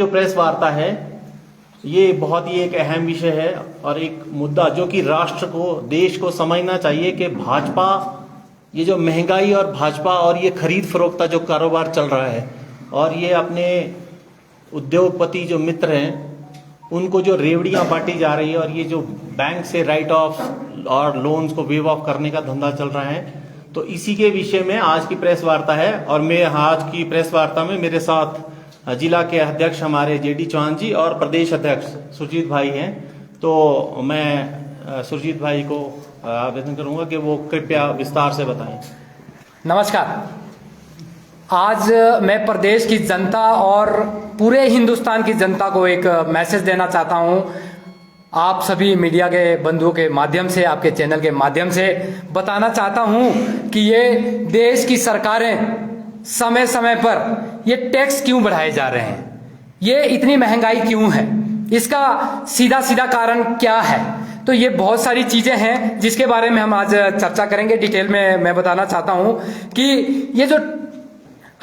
जो प्रेस वार्ता है ये बहुत ही एक अहम विषय है और एक मुद्दा जो कि राष्ट्र को, देश को समझना चाहिए कि भाजपा, ये जो महंगाई और भाजपा और ये खरीद फरोख्त का जो कारोबार चल रहा है और ये अपने उद्योगपति जो मित्र हैं उनको जो रेवड़ियां बांटी जा रही है और ये जो बैंक से राइट ऑफ और लोन्स को वेव ऑफ करने का धंधा चल रहा है, तो इसी के विषय में आज की प्रेस वार्ता है। और मैं आज की प्रेस वार्ता में मेरे साथ जिला के अध्यक्ष हमारे जेडी चौहान जी और प्रदेश अध्यक्ष सुरजीत भाई हैं। तो मैं सुरजीत भाई को आवेदन करूंगा कि वो कृपया विस्तार से बताएं। नमस्कार। आज मैं प्रदेश की जनता और पूरे हिंदुस्तान की जनता को एक मैसेज देना चाहता हूं। आप सभी मीडिया के बंधुओं के माध्यम से, आपके चैनल के माध्यम से बताना चाहता हूं कि ये देश की सरकारें समय समय पर ये टैक्स क्यों बढ़ाए जा रहे हैं, ये इतनी महंगाई क्यों है, इसका सीधा सीधा कारण क्या है। तो ये बहुत सारी चीजें हैं जिसके बारे में हम आज चर्चा करेंगे। डिटेल में मैं बताना चाहता हूं कि ये जो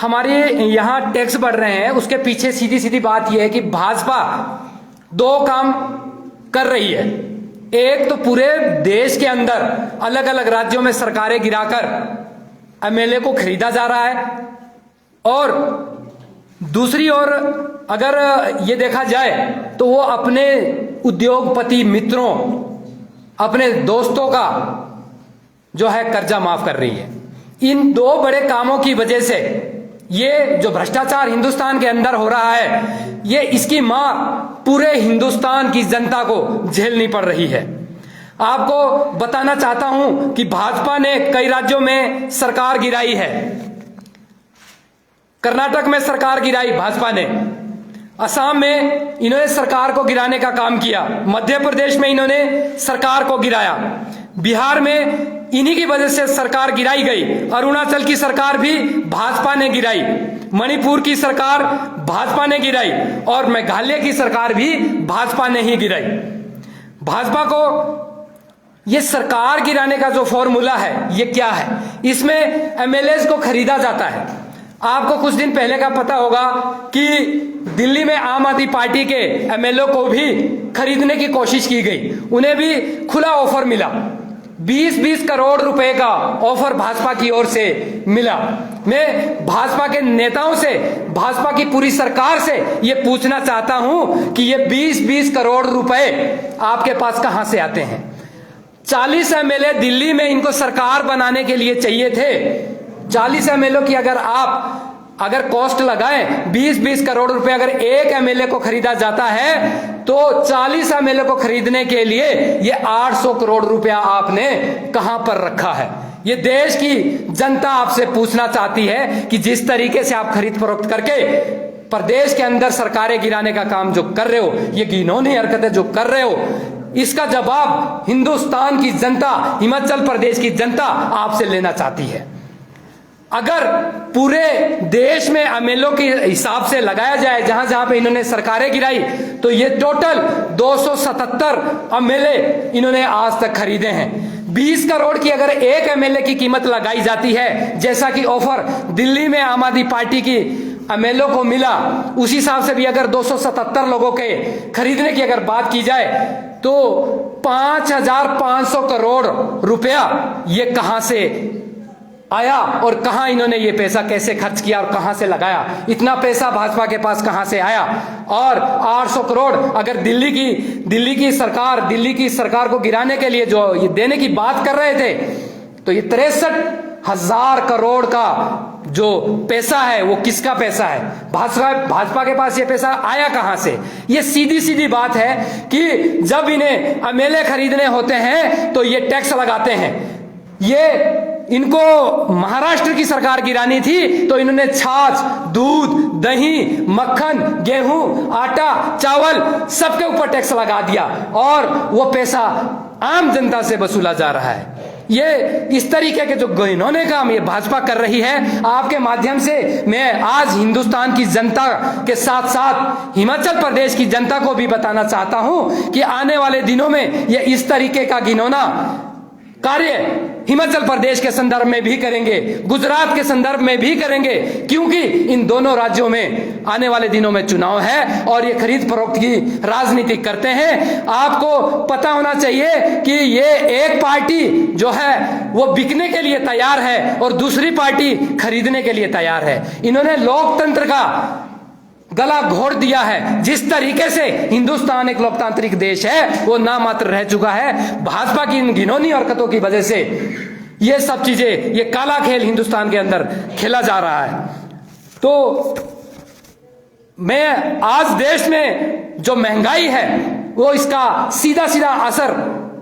हमारे यहाँ टैक्स बढ़ रहे हैं उसके पीछे सीधी सीधी बात यह है कि भाजपा दो काम कर रही है। एक तो पूरे देश के अंदर अलग अलग राज्यों में सरकारें गिराकर एमएलए को खरीदा जा रहा है, और दूसरी ओर अगर ये देखा जाए तो वो अपने उद्योगपति मित्रों, अपने दोस्तों का जो है कर्जा माफ कर रही है। इन दो बड़े कामों की वजह से ये जो भ्रष्टाचार हिंदुस्तान के अंदर हो रहा है, ये इसकी मार पूरे हिंदुस्तान की जनता को झेलनी पड़ रही है। आपको बताना चाहता हूं कि भाजपा ने कई राज्यों में सरकार गिराई है। कर्नाटक में सरकार गिराई भाजपा ने, असम में इन्होंने सरकार को गिराने का काम किया, मध्य प्रदेश में इन्होंने सरकार को गिराया, बिहार में इन्हीं की वजह से सरकार गिराई गई, अरुणाचल की सरकार भी भाजपा ने गिराई, मणिपुर की सरकार भाजपा ने गिराई और मेघालय की सरकार भी भाजपा ने ही गिराई। भाजपा को ये सरकार गिराने का जो फॉर्मूला है ये क्या है, इसमें एमएलए को खरीदा जाता है। आपको कुछ दिन पहले का पता होगा कि दिल्ली में आम आदमी पार्टी के एमएलए को भी खरीदने की कोशिश की गई, उन्हें भी खुला ऑफर मिला, 20-20 करोड़ रुपए का ऑफर भाजपा की ओर से मिला। मैं भाजपा के नेताओं से, भाजपा की पूरी सरकार से ये पूछना चाहता हूं कि ये 20-20 करोड़ रुपए आपके पास कहां से आते हैं। 40 एमएलए दिल्ली में इनको सरकार बनाने के लिए चाहिए थे। 40 एमएलए की अगर कॉस्ट लगाएं 20-20 करोड़ रुपए, अगर एक एमएलए को खरीदा जाता है तो 40 एमएलए को खरीदने के लिए ये 800 करोड़ रुपया आपने कहां पर रखा है। ये देश की जनता आपसे पूछना चाहती है कि जिस तरीके से आप खरीद फरोख्त करके प्रदेश के अंदर सरकारें गिराने का काम जो कर रहे हो, ये घिनौनी हरकतें जो कर रहे हो, इसका जवाब हिंदुस्तान की जनता, हिमाचल प्रदेश की जनता आपसे लेना चाहती है। अगर पूरे देश में एमएलए के हिसाब से लगाया जाए जहां जहां पे इन्होंने सरकारें गिराई, तो ये टोटल 277 एमएलए इन्होंने आज तक खरीदे हैं। 20 करोड़ की अगर एक एमएलए की कीमत लगाई जाती है, जैसा कि ऑफर दिल्ली में आम आदमी पार्टी की एमएलए को मिला, उस हिसाब से भी अगर 277 लोगों के खरीदने की अगर बात की जाए तो 5500 करोड़ रुपया ये कहां से आया और कहां इन्होंने ये पैसा कैसे खर्च किया और कहां से लगाया। इतना पैसा भाजपा के पास कहां से आया। और 800 करोड़ अगर दिल्ली की सरकार को गिराने के लिए जो ये देने की बात कर रहे थे, तो ये 63,000 करोड़ का जो पैसा है वो किसका पैसा है, भाजपा के पास ये पैसा आया कहां से। ये सीधी सीधी बात है कि जब इन्हें एमएलए खरीदने होते हैं तो ये टैक्स लगाते हैं। ये इनको महाराष्ट्र की सरकार गिरानी थी तो इन्होंने छाछ, दूध, दही, मक्खन, गेहूं, आटा, चावल सबके ऊपर टैक्स लगा दिया और वो पैसा आम जनता से वसूला जा रहा है। ये इस तरीके के जो घिनौने काम ये भाजपा कर रही है, आपके माध्यम से मैं आज हिंदुस्तान की जनता के साथ साथ हिमाचल प्रदेश की जनता को भी बताना चाहता हूं कि आने वाले दिनों में ये इस तरीके का घिनौना कार्य हिमाचल प्रदेश के संदर्भ में भी करेंगे, गुजरात के संदर्भ में भी करेंगे, क्योंकि इन दोनों राज्यों में आने वाले दिनों में चुनाव है और ये खरीद फरोख्त की राजनीति करते हैं। आपको पता होना चाहिए कि ये एक पार्टी जो है वो बिकने के लिए तैयार है और दूसरी पार्टी खरीदने के लिए तैयार है। इन्होंने लोकतंत्र का गला घोट दिया है। जिस तरीके से हिंदुस्तान एक लोकतांत्रिक देश है वो नामात्र रह चुका है। भाजपा की इन घिनौनी हरकतों की वजह से ये सब चीजें, ये काला खेल हिंदुस्तान के अंदर खेला जा रहा है। तो मैं आज देश में जो महंगाई है वो इसका सीधा सीधा असर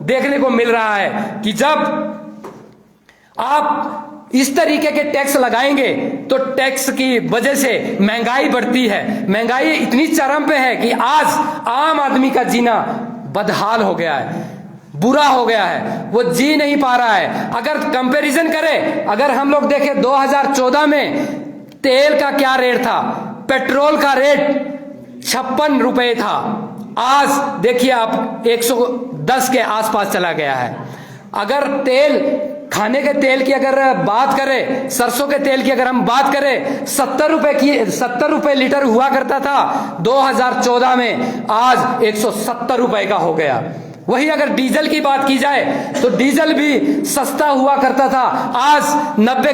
देखने को मिल रहा है कि जब आप इस तरीके के टैक्स लगाएंगे तो टैक्स की वजह से महंगाई बढ़ती है। महंगाई इतनी चरम पे है कि आज आम आदमी का जीना बदहाल हो गया है, बुरा हो गया है, वो जी नहीं पा रहा है। अगर कंपैरिजन करें, अगर हम लोग देखें 2014 में तेल का क्या रेट था, पेट्रोल का रेट 56 रुपए था, आज देखिए आप 110 के आसपास चला गया है। अगर तेल, खाने के तेल की अगर बात करें, सरसों के तेल की अगर हम बात करें, 70 रुपए लीटर हुआ करता था 2014 में, आज 170 रुपए का हो गया। वही अगर डीजल की बात की जाए तो डीजल भी सस्ता हुआ करता था, आज 90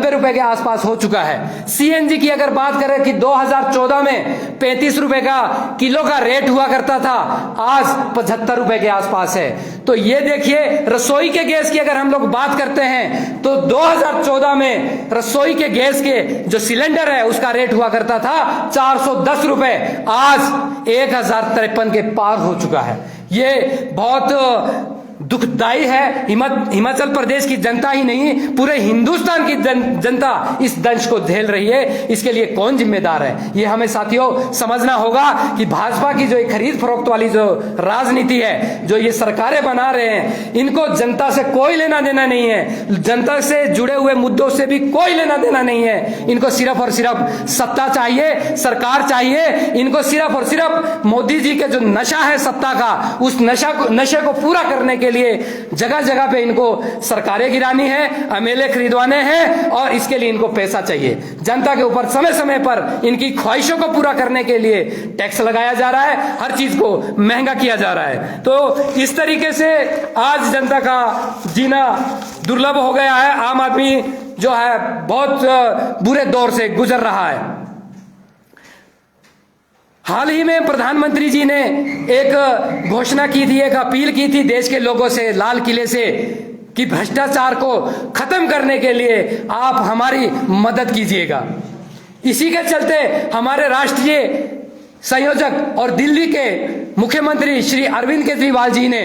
रुपए के आसपास हो चुका है। सीएनजी की अगर बात करें कि 2014 में 35 रुपए का किलो का रेट हुआ करता था, आज 75 रुपए के आसपास है। तो ये देखिए, रसोई के गैस की अगर हम लोग बात करते हैं तो 2014 में रसोई के गैस के जो सिलेंडर है उसका रेट हुआ करता था 410 रुपए, आज 1053 के पार हो चुका है। ये बहुत दुखदाई है। हिमाचल प्रदेश की जनता ही नहीं, पूरे हिंदुस्तान की जनता इस दंश को झेल रही है। इसके लिए कौन जिम्मेदार है, ये हमें साथियों समझना होगा कि भाजपा की जो एक खरीद फरोख्त वाली जो राजनीति है, जो ये सरकारें बना रहे हैं, इनको जनता से कोई लेना देना नहीं है। जनता से जुड़े हुए मुद्दों से भी कोई लेना देना नहीं है। इनको सिर्फ और सिर्फ सत्ता चाहिए, सरकार चाहिए। इनको सिर्फ और सिर्फ मोदी जी के जो नशा है सत्ता का, उस नशे को पूरा करने के लिए जगह जगह पे इनको सरकारें गिरानी है, एमएलए खरीदवाने हैं और इसके लिए इनको पैसा चाहिए। जनता के ऊपर समय समय पर इनकी ख्वाहिशों को पूरा करने के लिए टैक्स लगाया जा रहा है, हर चीज को महंगा किया जा रहा है। तो इस तरीके से आज जनता का जीना दुर्लभ हो गया है। आम आदमी जो है बहुत बुरे दौर से गुजर रहा है। हाल ही में प्रधानमंत्री जी ने एक घोषणा की थी, एक अपील की थी देश के लोगों से, लाल किले से, कि भ्रष्टाचार को खत्म करने के लिए आप हमारी मदद कीजिएगा। इसी के चलते हमारे राष्ट्रीय संयोजक और दिल्ली के मुख्यमंत्री श्री अरविंद केजरीवाल जी ने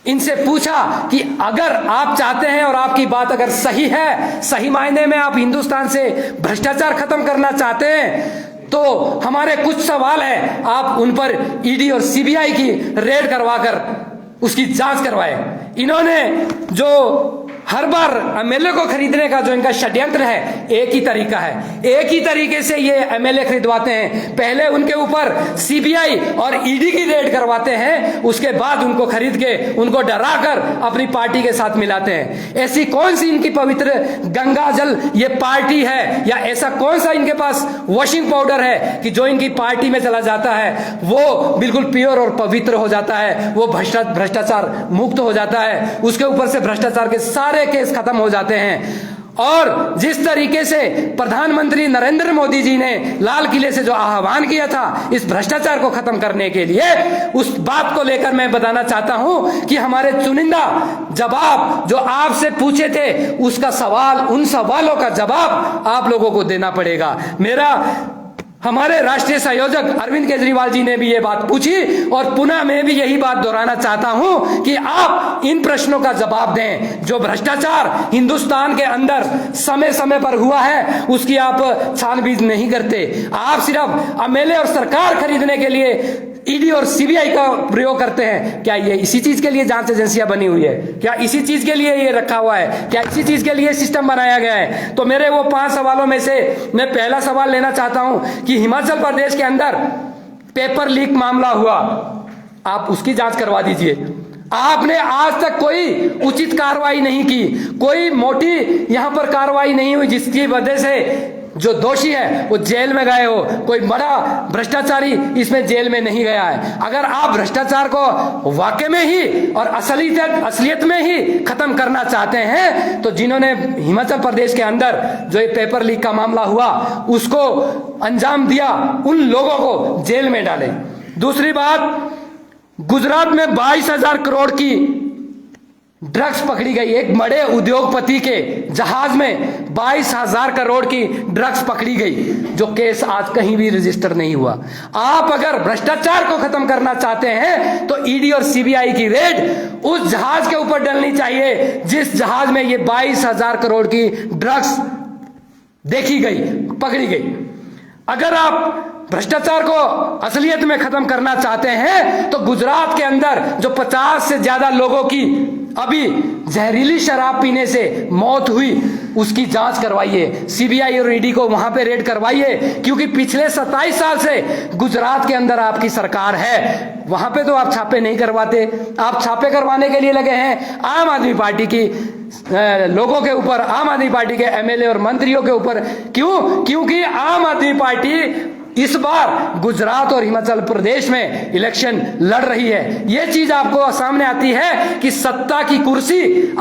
इनसे पूछा कि अगर आप चाहते हैं और आपकी बात अगर सही है, सही मायने में आप हिंदुस्तान से भ्रष्टाचार खत्म करना चाहते हैं, तो हमारे कुछ सवाल है, आप उन पर ईडी और सीबीआई की रेड करवाकर उसकी जांच करवाए। इन्होंने जो हर बार एमएलए को खरीदने का जो इनका षड्यंत्र है, एक ही तरीका है, एक ही तरीके से ये एमएलए खरीदवाते हैं। पहले उनके ऊपर सीबीआई और ईडी की रेड करवाते हैं, उसके बाद उनको खरीद के उनको डराकर अपनी पार्टी के साथ मिलाते हैं। ऐसी कौन सी इनकी पवित्र गंगा जल ये पार्टी है, या ऐसा कौन सा इनके पास वॉशिंग पाउडर है कि जो इनकी पार्टी में चला जाता है वो बिल्कुल प्योर और पवित्र हो जाता है, वो भ्रष्टाचार मुक्त हो जाता है, उसके ऊपर से भ्रष्टाचार के सारे केस खत्म हो जाते हैं। और जिस तरीके से प्रधानमंत्री नरेंद्र मोदी जी ने लाल किले से जो आह्वान किया था इस भ्रष्टाचार को खत्म करने के लिए, उस बात को लेकर मैं बताना चाहता हूं कि हमारे चुनिंदा जवाब जो आपसे पूछे थे, उसका सवाल, उन सवालों का जवाब आप लोगों को देना पड़ेगा। हमारे राष्ट्रीय संयोजक अरविंद केजरीवाल जी ने भी ये बात पूछी और पुनः मैं भी यही बात दोहराना चाहता हूं कि आप इन प्रश्नों का जवाब दें। जो भ्रष्टाचार हिंदुस्तान के अंदर समय समय पर हुआ है उसकी आप छानबीन नहीं करते। आप सिर्फ एमएलए और सरकार खरीदने के लिए ईडी और सीबीआई का प्रयोग करते हैं। क्या ये इसी चीज के लिए जांच एजेंसियां बनी हुई है? क्या इसी चीज के लिए ये रखा हुआ है? क्या इसी चीज के लिए सिस्टम बनाया गया है? तो मेरे वो 5 सवालों में से मैं पहला सवाल लेना चाहता हूं कि हिमाचल प्रदेश के अंदर पेपर लीक मामला हुआ, आप उसकी जांच करवा दीजिए। आपने आज तक कोई उचित कार्रवाई नहीं की, कोई मोटी यहां पर कार्रवाई नहीं हुई जिसकी वजह से जो दोषी है वो जेल में गए हो। कोई बड़ा भ्रष्टाचारी इसमें जेल में नहीं गया है। अगर आप भ्रष्टाचार को वाकई में ही और असलियत में ही खत्म करना चाहते हैं तो जिन्होंने हिमाचल प्रदेश के अंदर जो ये पेपर लीक का मामला हुआ उसको अंजाम दिया, उन लोगों को जेल में डाले। दूसरी बात, गुजरात में 22,000 करोड़ की ड्रग्स पकड़ी गई। एक बड़े उद्योगपति के जहाज में 22,000 करोड़ की ड्रग्स पकड़ी गई, जो केस आज कहीं भी रजिस्टर नहीं हुआ। आप अगर भ्रष्टाचार को खत्म करना चाहते हैं तो ईडी और सीबीआई की रेड उस जहाज के ऊपर डलनी चाहिए जिस जहाज में ये 22,000 करोड़ की ड्रग्स देखी गई, पकड़ी गई। अगर आप भ्रष्टाचार को असलियत में खत्म करना चाहते हैं तो गुजरात के अंदर जो 50 से ज्यादा लोगों की अभी जहरीली शराब पीने से मौत हुई उसकी जांच करवाइए। सीबीआई और ईडी को वहां पे रेड करवाइए, क्योंकि पिछले 27 साल से गुजरात के अंदर आपकी सरकार है। वहां पे तो आप छापे नहीं करवाते, आप छापे करवाने के लिए लगे हैं आम आदमी पार्टी की लोगों के ऊपर, आम आदमी पार्टी के एमएलए और मंत्रियों के ऊपर। क्यों? क्योंकि आम आदमी पार्टी इस बार गुजरात और हिमाचल प्रदेश में इलेक्शन लड़ रही है। यह चीज आपको सामने आती है कि सत्ता की कुर्सी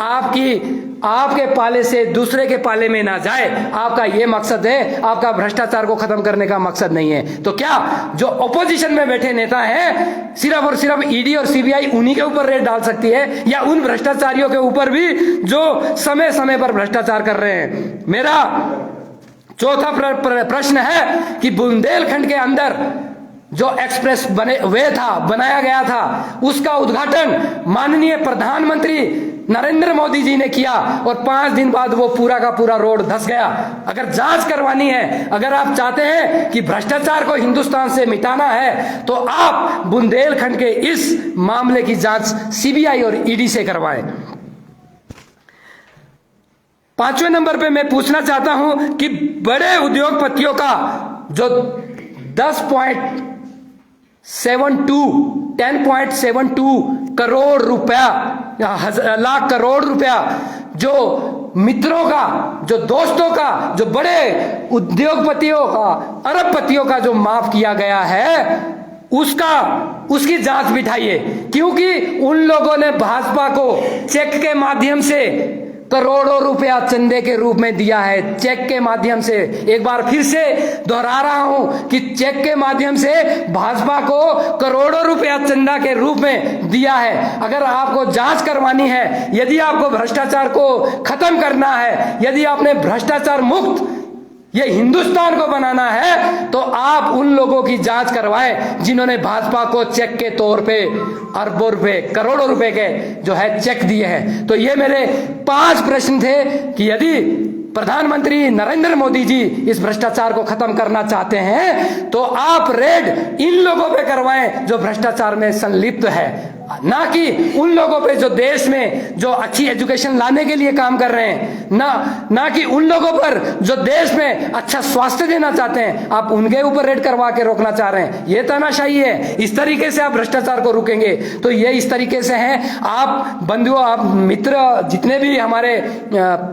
आपके पाले से दूसरे के पाले में ना जाए। आपका यह मकसद है, आपका भ्रष्टाचार को खत्म करने का मकसद नहीं है। तो क्या जो ऑपोजिशन में बैठे नेता हैं सिर्फ और सिर्फ ईडी और सीबीआई उन्हीं के ऊपर रेड डाल सकती है, या उन भ्रष्टाचारियों के ऊपर भी जो समय समय पर भ्रष्टाचार कर रहे हैं? मेरा चौथा प्रश्न है कि बुंदेलखंड के अंदर जो एक्सप्रेस बनाया गया था उसका उद्घाटन माननीय प्रधानमंत्री नरेंद्र मोदी जी ने किया और 5 दिन बाद वो पूरा का पूरा रोड धंस गया। अगर जांच करवानी है, अगर आप चाहते हैं कि भ्रष्टाचार को हिंदुस्तान से मिटाना है तो आप बुंदेलखंड के इस मामले की जांच सीबीआई और ईडी से करवाएं। 5वें नंबर पे मैं पूछना चाहता हूं कि बड़े उद्योगपतियों का जो 10.72 करोड़ रुपया, लाख करोड़ रुपया जो मित्रों का, जो दोस्तों का, जो बड़े उद्योगपतियों का, अरबपतियों का जो माफ किया गया है उसकी जांच बिठाइए। क्योंकि उन लोगों ने भाजपा को चेक के माध्यम से करोड़ों रुपया चंदे के रूप में दिया है, चेक के माध्यम से। एक बार फिर से दोहरा रहा हूं कि चेक के माध्यम से भाजपा को करोड़ों रुपया चंदा के रूप में दिया है। अगर आपको जांच करवानी है, यदि आपको भ्रष्टाचार को खत्म करना है, यदि आपने भ्रष्टाचार मुक्त ये हिंदुस्तान को बनाना है, तो आप उन लोगों की जांच करवाएं जिन्होंने भाजपा को चेक के तौर पे अरबों रुपए, करोड़ों रुपए के जो है चेक दिए हैं। तो ये मेरे 5 प्रश्न थे कि यदि प्रधानमंत्री नरेंद्र मोदी जी इस भ्रष्टाचार को खत्म करना चाहते हैं तो आप रेड इन लोगों पे करवाएं जो भ्रष्टाचार में संलिप्त है, ना कि उन लोगों पे जो देश में जो अच्छी एजुकेशन लाने के लिए काम कर रहे हैं, ना कि उन लोगों पर जो देश में अच्छा स्वास्थ्य देना चाहते हैं, आप उनके ऊपर रेड करवा के रोकना चाह रहे हैं। ये तानाशाही है। इस तरीके से आप भ्रष्टाचार को रोकेंगे तो ये इस तरीके से है। आप बंधुओं, आप मित्र, जितने भी हमारे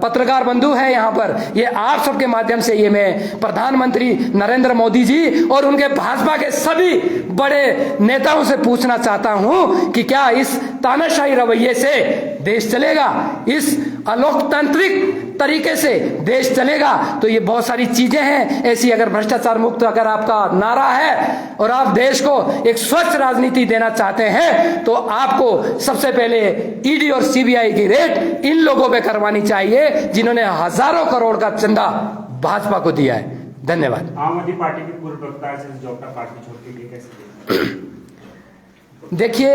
पत्रकार बंधु हैं यहाँ पर, ये आप सबके माध्यम से ये मैं प्रधानमंत्री नरेंद्र मोदी जी और उनके भाजपा के सभी बड़े नेताओं से पूछना चाहता हूं कि क्या इस तानाशाही रवैये से देश चलेगा? इस अलोकतांत्रिक तरीके से देश चलेगा? तो ये बहुत सारी चीजें हैं ऐसी। अगर भ्रष्टाचार मुक्त अगर आपका नारा है और आप देश को एक स्वच्छ राजनीति देना चाहते हैं तो आपको सबसे पहले ईडी और सीबीआई की रेड इन लोगों पे करवानी चाहिए जिन्होंने हजारों करोड़ का चंदा भाजपा को दिया है। धन्यवाद। आम आदमी पार्टी के पूर्व प्रवक्ता जो अपना पार्टी छोड़ के गए, कैसे देखिए,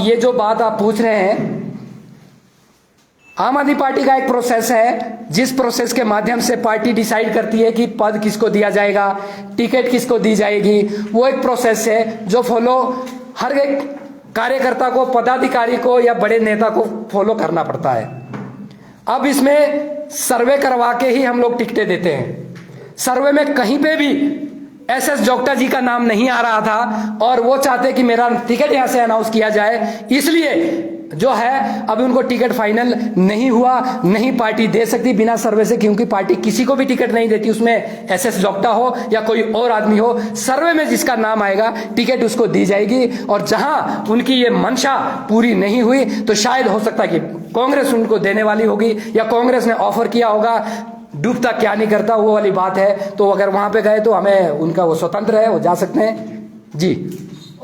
ये जो बात आप पूछ रहे हैं, आम आदमी पार्टी का एक प्रोसेस है जिस प्रोसेस के माध्यम से पार्टी डिसाइड करती है कि पद किसको दिया जाएगा, टिकट किसको दी जाएगी। वो एक प्रोसेस है जो फॉलो हर एक कार्यकर्ता को, पदाधिकारी को या बड़े नेता को फॉलो करना पड़ता है। अब इसमें सर्वे करवा के ही हम लोग टिकटें देते हैं। सर्वे में कहीं पे भी SS जोगटा जी का नाम नहीं आ रहा था और वो चाहते कि मेरा टिकट यहां से अनाउंस किया जाए, इसलिए जो है अभी उनको टिकट फाइनल नहीं हुआ। नहीं पार्टी दे सकती बिना सर्वे से, क्योंकि पार्टी किसी को भी टिकट नहीं देती, उसमें SS जोगटा हो या कोई और आदमी हो, सर्वे में जिसका नाम आएगा टिकट उसको दी जाएगी। और जहां उनकी ये मंशा पूरी नहीं हुई तो शायद हो सकता है कि कांग्रेस उनको देने वाली होगी या कांग्रेस ने ऑफर किया होगा। डूबता क्या नहीं करता वो वाली बात है। तो अगर वहां पे गए तो हमें उनका वो स्वतंत्र है, वो जा सकते हैं जी।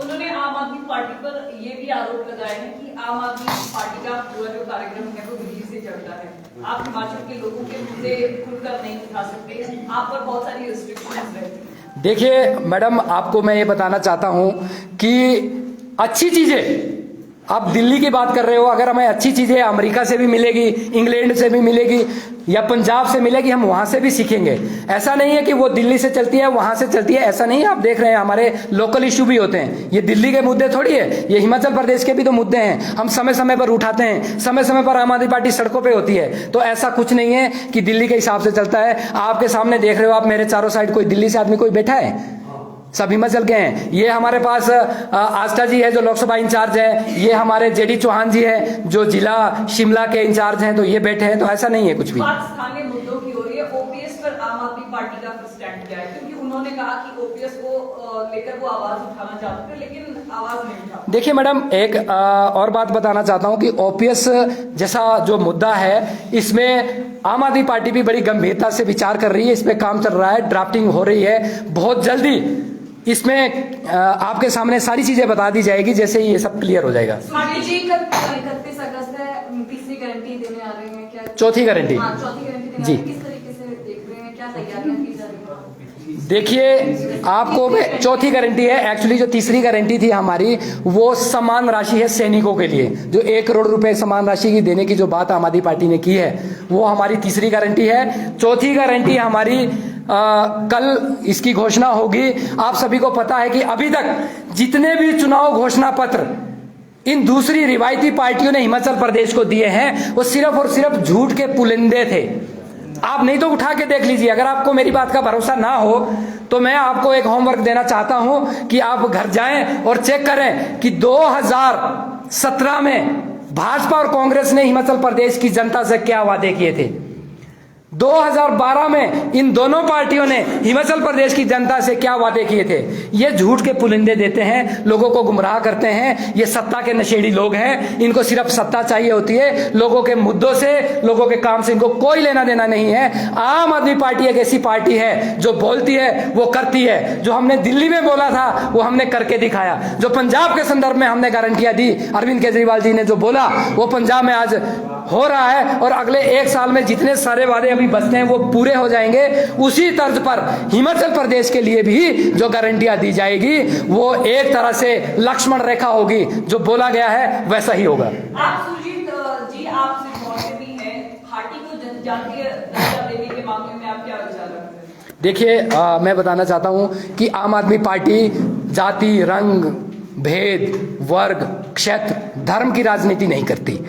उन्होंने आम आदमी पार्टी पर ये भी आरोप लगाया है कि आम आदमी पार्टी का पूरा जो कार्यक्रम है वो दिल्ली से चलता है। आप हिमाचल के लोगों के मुद्दे खुलकर नहीं उठा सकते, आप पर बहुत सारी रिस्ट्रिक्शंस रहती हैं। देखिए मैडम, आपको मैं ये बताना चाहता हूं कि अच्छी चीजें, आप दिल्ली की बात कर रहे हो, अगर हमें अच्छी चीजें अमेरिका से भी मिलेगी, इंग्लैंड से भी मिलेगी या पंजाब से मिलेगी, हम वहां से भी सीखेंगे। ऐसा नहीं है कि वो दिल्ली से चलती है वहां से चलती है, ऐसा नहीं है। आप देख रहे हैं हमारे लोकल इशू भी होते हैं, ये दिल्ली के मुद्दे थोड़ी है, ये हिमाचल प्रदेश के भी तो मुद्दे हैं, हम समय समय पर उठाते हैं, समय समय पर आम आदमी पार्टी सड़कों पे होती है। तो ऐसा कुछ नहीं है कि दिल्ली के हिसाब से चलता है। आपके सामने देख रहे हो आप, मेरे चारों साइड कोई दिल्ली से आदमी कोई बैठा है? सब हिमाचल के हैं। ये हमारे पास आस्था जी है जो लोकसभा इंचार्ज है, ये हमारे जेडी चौहान जी है जो जिला शिमला के इंचार्ज हैं, तो ये बैठे हैं। तो ऐसा नहीं है कुछ भी। बात स्थानीय मुद्दों की हो रही है, ओपीएस पर आम आदमी पार्टी का स्टैंड क्या है? क्योंकि उन्होंने कहा कि ओपीएस को लेकर वो आवाज उठाना चाहते थे लेकिन आवाज नहीं उठा। देखिए मैडम, एक और बात बताना चाहता हूं कि ओपीएस जैसा जो मुद्दा है, इसमें आम आदमी पार्टी भी बड़ी गंभीरता से विचार कर रही है, इस पे काम चल रहा है, ड्राफ्टिंग हो रही है। बहुत जल्दी इसमें आपके सामने सारी चीजें बता दी जाएगी जैसे ही ये सब क्लियर हो जाएगा। 31 अगस्त है, तीसरी गारंटी देने आ रहे हैं क्या? चौथी गारंटी चौथी गारंटी देने जी। आ रहे हैं। किस तरीके से देख रहे हैं, क्या तैयारियां की जा रही हैं? देखिए आपको चौथी गारंटी है, एक्चुअली जो तीसरी गारंटी थी हमारी वो समान राशि है सैनिकों के लिए, जो 1 करोड़ रुपए समान राशि की देने की जो बात आम आदमी पार्टी ने की है वो हमारी तीसरी गारंटी है। चौथी गारंटी हमारी कल इसकी घोषणा होगी। आप सभी को पता है कि अभी तक जितने भी चुनाव घोषणा पत्र इन दूसरी रिवायती पार्टियों ने हिमाचल प्रदेश को दिए हैं वो सिर्फ और सिर्फ झूठ के पुलिंदे थे। आप नहीं तो उठा के देख लीजिए। अगर आपको मेरी बात का भरोसा ना हो तो मैं आपको एक होमवर्क देना चाहता हूं कि आप घर जाएं और चेक करें कि 2017 में भाजपा और कांग्रेस ने हिमाचल प्रदेश की जनता से क्या वादे किए थे। 2012 में इन दोनों पार्टियों ने हिमाचल प्रदेश की जनता से क्या वादे किए थे। ये झूठ के पुलिंदे देते हैं, लोगों को गुमराह करते हैं। ये सत्ता के नशेड़ी लोग हैं, इनको सिर्फ सत्ता चाहिए होती है, लोगों के मुद्दों से, लोगों के काम से इनको कोई लेना देना नहीं है। आम आदमी पार्टी एक ऐसी पार्टी है जो बोलती है वो करती है। जो हमने दिल्ली में बोला था वो हमने करके दिखाया। जो पंजाब के संदर्भ में हमने गारंटियां दी, अरविंद केजरीवाल जी ने जो बोला वो पंजाब में आज हो रहा है। और अगले 1 साल में जितने सारे वादे अभी बचते हैं वो पूरे हो जाएंगे। उसी तर्ज पर हिमाचल प्रदेश के लिए भी जो गारंटियां दी जाएगी वो एक तरह से लक्ष्मण रेखा होगी, जो बोला गया है वैसा ही होगा। आप सुरजीत जी, आप सिरमौर से भी हैं, पार्टी को जनजातीय दर्जा देने के मामले में आप क्या विचार रखते हैं? देखिए मैं बताना चाहता हूं कि आम आदमी पार्टी जाति, रंग, भेद, वर्ग, क्षेत्र, धर्म की राजनीति नहीं करती।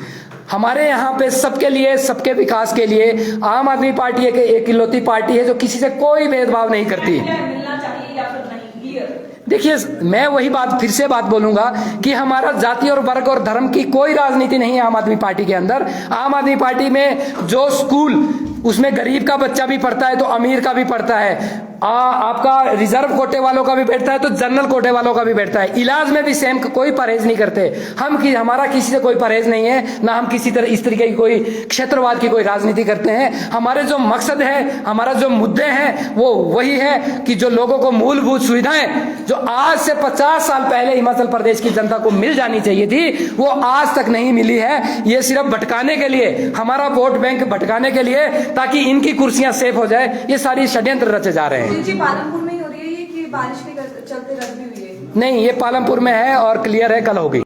हमारे यहाँ पे सबके लिए, सबके विकास के लिए आम आदमी पार्टी एक इकलौती पार्टी है जो किसी से कोई भेदभाव नहीं करती। मिलना चाहिए या फिर नहीं? देखिए मैं वही बात फिर से बात बोलूंगा कि हमारा जाति और वर्ग और धर्म की कोई राजनीति नहीं है आम आदमी पार्टी के अंदर। आम आदमी पार्टी में जो स्कूल, उसमें गरीब का बच्चा भी पढ़ता है तो अमीर का भी पढ़ता है, आपका रिजर्व कोटे वालों का भी बैठता है तो जनरल कोटे वालों का भी बैठता है। इलाज में भी सेम, कोई परहेज नहीं करते हमारा किसी से कोई परहेज नहीं है, ना हम किसी तरह इस तरीके की कोई क्षेत्रवाद की कोई राजनीति करते हैं। हमारे जो मकसद है, हमारा जो मुद्दे हैं वो वही है कि जो लोगों को मूलभूत सुविधाएं जो आज से 50 साल पहले हिमाचल प्रदेश की जनता को मिल जानी चाहिए थी वो आज तक नहीं मिली है। ये सिर्फ भटकाने के लिए, हमारा वोट बैंक भटकाने के लिए, ताकि इनकी कुर्सियां सेफ हो जाए, ये सारी षड्यंत्र रचे जा रहे हैं। जी, पालमपुर में ही हो रही है ये कि बारिश के चलते रद्द भी हुई है? नहीं, ये पालमपुर में है और क्लियर है, कल होगी।